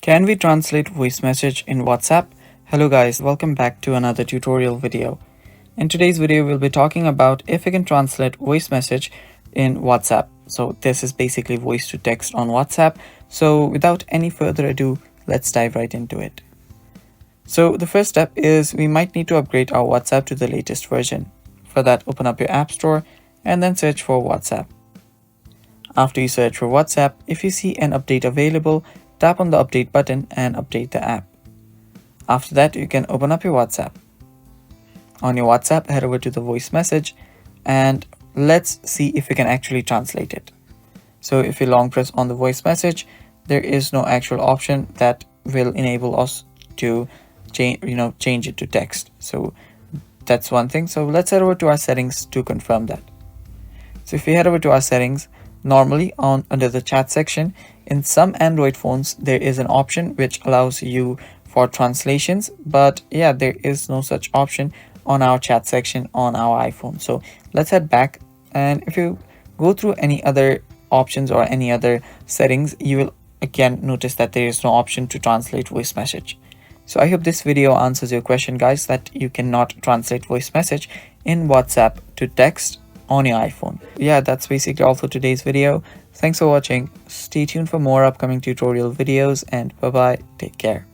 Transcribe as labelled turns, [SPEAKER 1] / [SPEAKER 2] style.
[SPEAKER 1] Can we translate voice message in WhatsApp? Hello guys, welcome back to another tutorial video. In today's video, we'll be talking about if we can translate voice message in WhatsApp. So this is basically voice to text on WhatsApp. So without any further ado, let's dive right into it. So the first step is we might need to upgrade our WhatsApp to the latest version. For that, open up your App Store and then search for WhatsApp. After you search for WhatsApp, if you see an update available, tap on the update button and update the app. After that, you can open up your WhatsApp. On your WhatsApp, head over to the voice message and let's see if we can actually translate it. So if you long press on the voice message, there is no actual option that will enable us to change it to text. So that's one thing. So let's head over to our settings to confirm that. So if we head over to our settings, normally under the chat section, in some Android phones, there is an option which allows you for translations, but yeah, there is no such option on our chat section on our iPhone. So let's head back, and if you go through any other options or any other settings, you will again notice that there is no option to translate voice message. So I hope this video answers your question, guys, that you cannot translate voice message in WhatsApp to text on your iPhone. Yeah, that's basically all for today's video. Thanks for watching. Stay tuned for more upcoming tutorial videos, and bye bye. Take care.